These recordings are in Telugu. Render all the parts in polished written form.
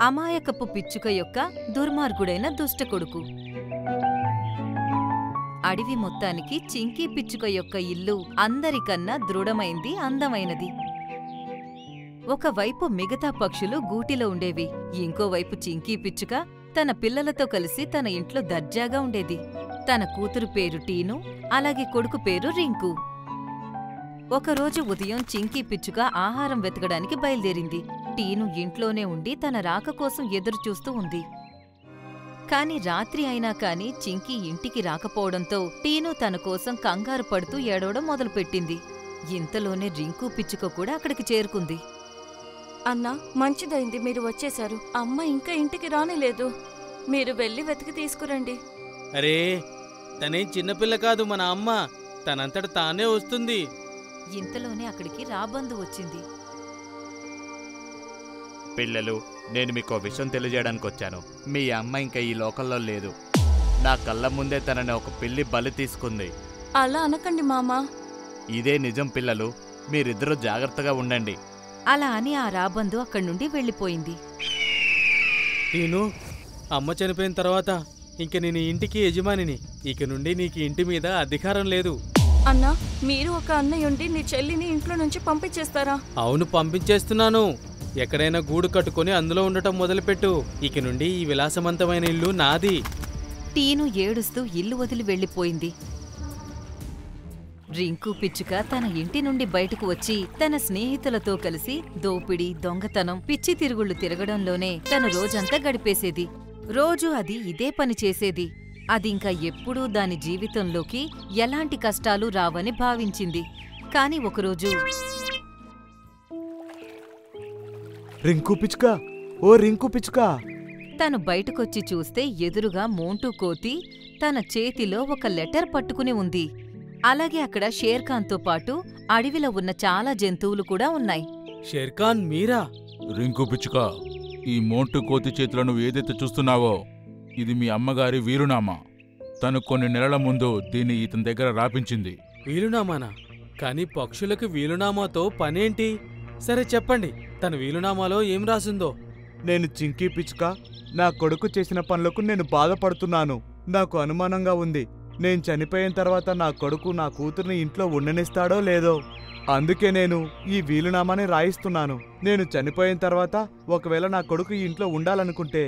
అమాయకపు పిచ్చుక యొక్క దుర్మార్గుడైన దుష్టకొడుకు. అడవి మొత్తానికి చింకీ పిచ్చుక యొక్క ఇల్లు అందరికన్నా దృఢమైంది, అందమైనది. ఒకవైపు మిగతా పక్షులు గూటిలో ఉండేవి, ఇంకోవైపు చింకీ పిచ్చుక తన పిల్లలతో కలిసి తన ఇంట్లో దర్జాగా ఉండేది. తన కూతురు పేరు టీను, అలాగే కొడుకు పేరు రింకు. ఒకరోజు ఉదయం చింకీ పిచ్చుక ఆహారం వెతకడానికి బయలుదేరింది. టీను ఇంట్లోనే ఉండి తన రాక కోసం ఎదురుచూస్తూ ఉంది. కాని రాత్రి అయినా కాని చింకీ ఇంటికి రాకపోవడంతో టీను తన కోసం కంగారు పడుతూ ఏడవడం మొదలుపెట్టింది. ఇంతలోనే రింకు పిచ్చుక కూడా అక్కడికి చేరుకుంది. అన్నా, మంచిదైంది మీరు వచ్చేశారు. అమ్మ ఇంకా ఇంటికి రానేలేదు. మీరు వెళ్ళి వెతికి తీసుకురండి. అరే, తనేం చిన్నపిల్ల కాదు, మన అమ్మ. తనంతట తానే వస్తుంది. ఇంతలోనే అక్కడికి రాబందు వచ్చింది. పిల్లలు, నేను మీకో విషయం తెలియజేయడానికి వచ్చాను. మీ అమ్మ ఇంకా ఈ లోకంలో లేదు. నా కళ్ళ ముందే తనని ఒక పిల్లి బలి తీసుకుంది. అలా అనకండి మామా. ఇదే నిజం పిల్లలు, మీరిద్దరూ జాగ్రత్తగా ఉండండి. అలా అని ఆ రాబందు అక్కడి నుండి వెళ్ళిపోయింది. టీను, అమ్మ చనిపోయిన తర్వాత ఇంక నేను ఇంటికి యజమానిని. ఇక నుండి నీకు ఇంటి మీద అధికారం లేదు. అన్నా, మీరు ఒక అన్నయ్యుండి నీ చెల్లిని ఇంట్లో నుంచి పంపించేస్తారా? అవును, పంపించేస్తున్నాను. ఎక్కడైనా గూడు కట్టుకుని అందులో ఉండటం మొదలుపెట్టు. ఇక నుండి ఈ విలాసవంతమైన ఇల్లు నాది. టీను ఏడుస్తూ ఇల్లు వదిలి వెళ్ళిపోయింది. రింకు పిచ్చుక తన ఇంటి నుండి బయటకు వచ్చి తన స్నేహితులతో కలిసి దోపిడీ, దొంగతనం, పిచ్చి తిరుగుళ్లు తిరగడంలోనే తన రోజంతా గడిపేసేది. రోజూ అది ఇదే పని చేసేది. అదింకా ఎప్పుడూ దాని జీవితంలోకి ఎలాంటి కష్టాలు రావని భావించింది. కాని ఒకరోజు, రింకు పిచ్చుక, ఓ రింకు పిచ్చుక! తను బయటకొచ్చి చూస్తే ఎదురుగా మోంటూ కోతి తన చేతిలో ఒక లెటర్ పట్టుకుని ఉంది. అలాగే అక్కడ షేర్ఖాన్తో పాటు అడవిలో ఉన్న చాలా జంతువులు కూడా ఉన్నాయి. షేర్ఖాన్ మీరా? రింకు పిచ్చుక, ఈ మోంటు కోతి చేతిలో నువ్వు ఏదైతే చూస్తున్నావో ఇది మీ అమ్మగారి వీలునామా. తను కొన్ని నెలల ముందు దీన్ని ఇతని దగ్గర రాపించింది. వీలునామానా? కాని పక్షులకు వీలునామాతో పనేంటి? సరే చెప్పండి, తన వీలునామాలో ఏం రాసిందో. నేను చింకీ పిచ్చుక, నా కొడుకు చేసిన పనులకు నేను బాధపడుతున్నాను. నాకు అనుమానంగా ఉంది. నేను చనిపోయిన తర్వాత నా కొడుకు నా కూతుర్ని ఇంట్లో ఉండనిస్తాడో లేదో. అందుకే నేను ఈ వీలునామాని రాయిస్తున్నాను. నేను చనిపోయిన తర్వాత ఒకవేళ నా కొడుకు ఈ ఇంట్లో ఉండాలనుకుంటే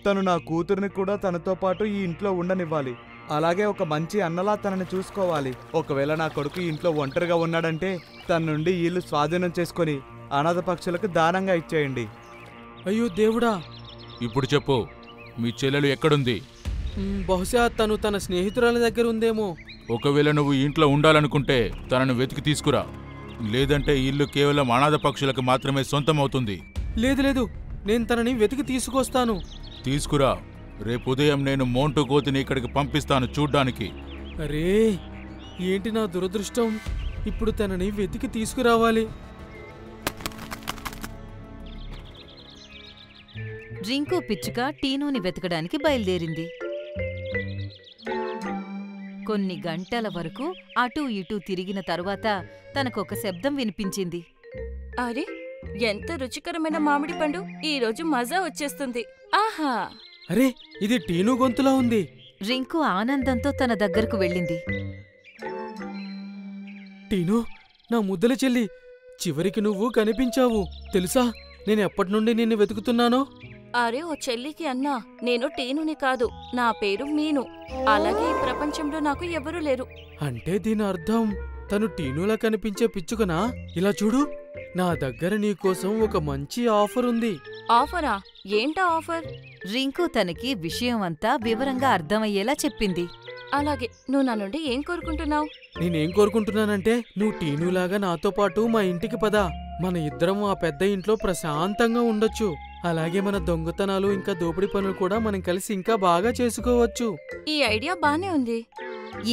తను నా కూతుర్ని కూడా తనతో పాటు ఈ ఇంట్లో ఉండనివ్వాలి. అలాగే ఒక మంచి అన్నలా తనని చూసుకోవాలి. ఒకవేళ నా కొడుకు ఈ ఇంట్లో ఒంటరిగా ఉన్నాడంటే తన నుండి ఇల్లు స్వాధీనం చేసుకొని అనాథ పక్షులకు దానంగా ఇచ్చేయండి. అయ్యో దేవుడా! ఇప్పుడు చెప్పు, మీ చెల్లెలు ఎక్కడుంది? బహుశా తను తన స్నేహితురాల దగ్గర ఉందేమో. ఒకవేళ నువ్వు ఇంట్లో ఉండాలనుకుంటే తనను వెతికి తీసుకురా. లేదంటే ఇల్లు కేవలం అనాథ పక్షులకు మాత్రమే సొంతమవుతుంది. లేదు లేదు, నేను తనని వెతికి తీసుకొస్తాను. తీసుకురా. రేపు ఉదయం నేను మోంటు కోతిని ఇక్కడికి పంపిస్తాను చూడ్డానికి. అరే, ఏంటి నా దురదృష్టం! ఇప్పుడు తనని వెతికి తీసుకురావాలి. రింకు పిచ్చుక టీనుని వెతకడానికి బయలుదేరింది. కొన్ని గంటల వరకు అటూ ఇటూ తిరిగిన తరువాత తనకొక శబ్దం వినిపించింది. అరే, ఎంత రుచికరమైన మామిడి పండు! ఈరోజు మజా వచ్చేస్తుంది. ఆహా! అరే, ఇది టీను గొంతులా ఉంది. రింకు ఆనందంతో తన దగ్గరకు వెళ్ళింది. టీను, నా ముద్దల చెల్లి, చివరికి నువ్వు కనిపించావు. తెలుసా, నేను ఎప్పటినుండి నిన్ను వెతుకుతున్నానో? అరే ఓ చెల్లికి అన్నా, నేను టీనుని కాదు, నా పేరు మీను. అలాగే ఈ ప్రపంచంలో నాకు ఎవరూ లేరు. అంటే దీని అర్థం తను టీనులా కనిపించే పిచ్చుకనా? ఇలా చూడు, నా దగ్గర నీకోసం ఒక మంచి ఆఫర్ ఉంది. ఆఫరా? ఏంటా ఆఫర్? రింకు తనకి విషయం అంతా వివరంగా అర్థమయ్యేలా చెప్పింది. అలాగే, నువ్వు నా నుండి ఏం కోరుకుంటున్నావు? నేనేం కోరుకుంటున్నానంటే, నువ్వు టీనులాగా నాతో పాటు మా ఇంటికి పద. మన ఇద్దరం ఆ పెద్ద ఇంట్లో ప్రశాంతంగా ఉండొచ్చు. అలాగే మన దొంగతనాలు ఇంకా దోపిడీ పనులు కూడా మనం కలిసి ఇంకా బాగా చేసుకోవచ్చు. ఈ ఐడియా బానే ఉంది.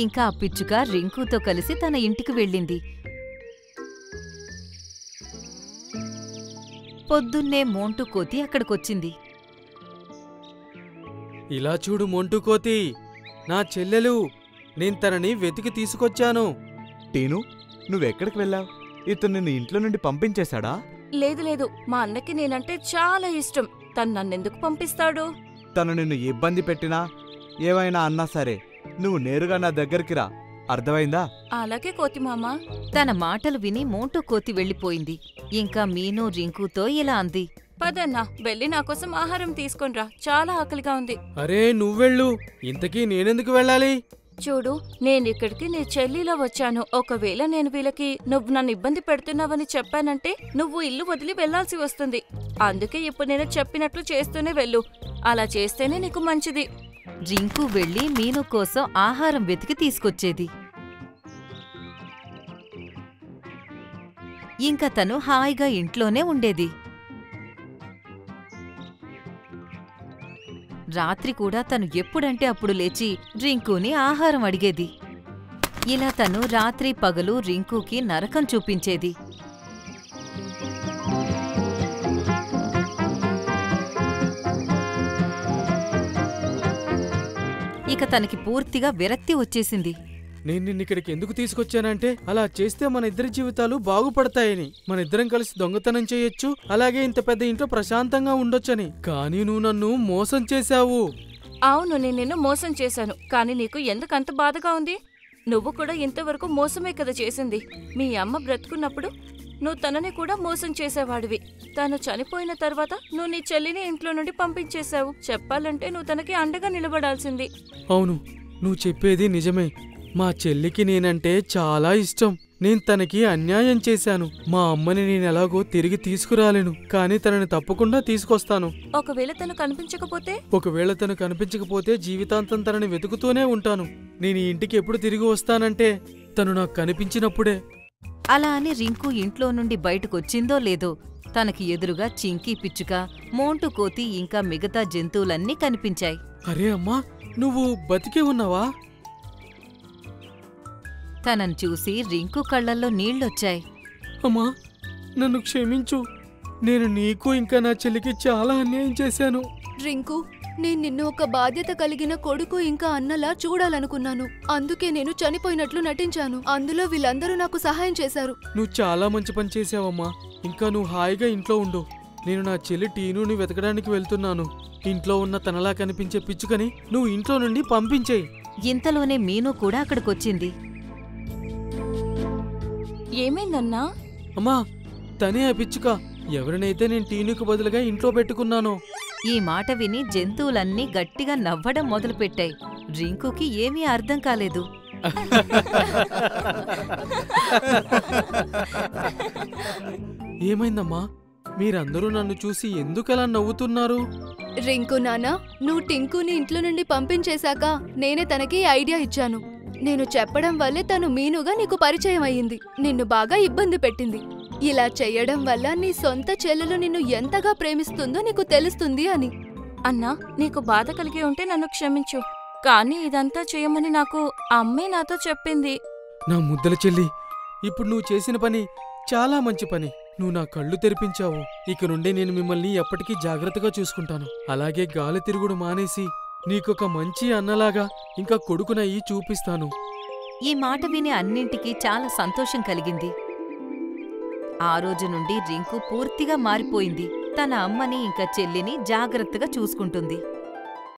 ఇంకా ఆ పిచ్చుక రింకుతో కలిసి తన ఇంటికి వెళ్ళింది. పొద్దున్నే మోంటు కోతి అక్కడికొచ్చింది. ఇలా చూడు మోంటు కోతి, నా చెల్లెలు. నేను తనని వెతికి తీసుకొచ్చాను. టీను, నువ్వెక్కడికి వెళ్ళావు? ఇతను నిన్ను ఇంట్లో నుండి పంపించేశాడా? లేదు లేదు, మా అన్నకి నేనంటే చాలా ఇష్టం. తను నన్నెందుకు పంపిస్తాడు? తను నిన్ను ఇబ్బంది పెట్టినా ఏమైనా అన్నా సరే నువ్వు నేరుగా నా దగ్గరికి రా, అర్థమైందా? అలాగే కోతిమామ. తన మాటలు విని మోంటూ కోతి వెళ్ళిపోయింది. ఇంకా మీను రింకుతో ఇలా అంది. పదన్నా, వెళ్ళి నా కోసం ఆహారం తీసుకొనిరా, చాలా ఆకలిగా ఉంది. అరే నువ్వెళ్ళు, ఇంతకీ నేనెందుకు వెళ్ళాలి? చూడు, నేనిక్కడికి నీ చెల్లిలో వచ్చాను. ఒకవేళ నేను వీళ్ళకి నువ్వు నన్ను ఇబ్బంది పెడుతున్నావని చెప్పానంటే నువ్వు ఇల్లు వదిలి వెళ్లాల్సి వస్తుంది. అందుకే ఇప్పుడు నేను చెప్పినట్లు చేస్తూనే వెళ్ళు. అలా చేస్తేనే నీకు మంచిది. రింకు వెళ్ళి మీను కోసం ఆహారం వెతికి తీసుకొచ్చేది. ఇంకా తను హాయిగా ఇంట్లోనే ఉండేది. రాత్రి కూడా తను ఎప్పుడంటే అప్పుడు లేచి రింకుని ఆహారం అడిగేది. ఇలా తను రాత్రి పగలు రింకుకి నరకం చూపించేది. ఇక తనకి పూర్తిగా విరక్తి వచ్చేసింది. నేను నిన్నిక్కడికి ఎందుకు తీసుకొచ్చానంటే అలా చేస్తే మన ఇద్దరి జీవితాలు బాగుపడతాయని, మన ఇద్దరం కలిసి దొంగతనం చేయొచ్చు, అలాగే ఇంత పెద్ద ఇంట్లో ప్రశాంతంగా ఉండొచ్చని. కానీ నువ్వు నన్ను మోసం చేశావు. అవును, నేను నిన్ను మోసం చేశాను. కానీ నీకు ఎందుకంత బాధగా ఉంది? నువ్వు కూడా ఇంతవరకు మోసమే కదా చేసింది. మీ అమ్మ బ్రతుకున్నప్పుడు నువ్వు తనని కూడా మోసం చేసేవాడివి. తను చనిపోయిన తర్వాత నువ్వు నీ చెల్లిని ఇంట్లో నుండి పంపించేశావు. చెప్పాలంటే నువ్వు తనకి అండగా నిలబడాల్సింది. అవును, నువ్వు చెప్పేది నిజమే. మా చెల్లికి నేనంటే చాలా ఇష్టం. నేను తనకి అన్యాయం చేశాను. మా అమ్మని నేనెలాగో తిరిగి తీసుకురాలేను, కానీ తనని తప్పకుండా తీసుకొస్తాను. ఒకవేళ తను కనిపించకపోతే? ఒకవేళ తను కనిపించకపోతే జీవితాంతం తనని వెతుకుతూనే ఉంటాను. నేను ఈ ఇంటికి ఎప్పుడు తిరిగి వస్తానంటే తను నాకు కనిపించినప్పుడే. అలా అని రింకు ఇంట్లో నుండి బయటకొచ్చిందో లేదో తనకి ఎదురుగా చింకీ పిచ్చుక, మోంటు కోతి ఇంకా మిగతా జంతువులన్నీ కనిపించాయి. అరే అమ్మా, నువ్వు బతికే ఉన్నావా? తనను చూసి రింకు కళ్ళల్లో నీళ్లొచ్చాయి. అమ్మా, నన్ను క్షమించు. నేను నీకు ఇంకా నా చెల్లికి చాలా అన్యాయం చేశాను. రింకు, నేను నిన్ను ఒక బాధ్యత కలిగిన కొడుకు ఇంకా అన్నలా చూడాలనుకున్నాను. అందుకే నేను చనిపోయినట్లు నటించాను. అందులో వీళ్ళందరూ నాకు సహాయం చేశారు. నువ్వు చాలా మంచి పని చేసావమ్మా. ఇంకా నువ్వు హాయిగా ఇంట్లో ఉండు. నేను నా చెల్లి టీనుని వెతకడానికి వెళ్తున్నాను. ఇంట్లో ఉన్న తనలా కనిపించే పిచ్చుకని నువ్వు ఇంట్లో నుండి పంపించేయి. ఇంతలోనే మీను కూడా అక్కడికొచ్చింది. ఏమైందన్నా? అమ్మా, తనే ఆ పిచ్చుక. ఎవరినైతే నేను టీనుకు బదులుగా ఇంట్లో పెట్టుకున్నానో. ఈ మాట విని జంతువులన్నీ గట్టిగా నవ్వడం మొదలుపెట్టాయి. రింకుకి ఏమీ అర్థం కాలేదు. ఏమైందమ్మా? మీరందరూ నన్ను చూసి ఎందుకలా నవ్వుతున్నారు? రింకు నానా, నువ్వు టింకుని ఇంట్లో నుండి పంపించేశాక నేనే తనకి ఐడియా ఇచ్చాను. నేను చెప్పడం వల్లే తను మీనుగా నీకు పరిచయం అయ్యింది. నిన్ను బాగా ఇబ్బంది పెట్టింది. ఇలా చెయ్యడం వల్ల నీ సొంత చెల్లెలు నిన్ను ఎంతగా ప్రేమిస్తుందో నీకు తెలుస్తుంది అని. అన్నా, నీకు బాధ కలిగి ఉంటే నన్ను క్షమించు. కానీ ఇదంతా చేయమని నాకు అమ్మే నాతో చెప్పింది. నా ముద్దల చెల్లి, ఇప్పుడు నువ్వు చేసిన పని చాలా మంచి పని. నువ్వు నా కళ్ళు తెరిపించావు. ఇక నుండి నేను మిమ్మల్ని ఎప్పటికీ జాగ్రత్తగా చూసుకుంటాను. అలాగే గాలి తిరుగుడు మానేసి నీకొక మంచి అన్నలాగా ఇంకా కొడుకునయ్యి చూపిస్తాను. ఈ మాట విని అన్నింటికీ చాలా సంతోషం కలిగింది. ఆ రోజు నుండి రింకు పూర్తిగా మారిపోయింది. తన అమ్మని ఇంకా చెల్లిని జాగ్రత్తగా చూసుకుంటుంది.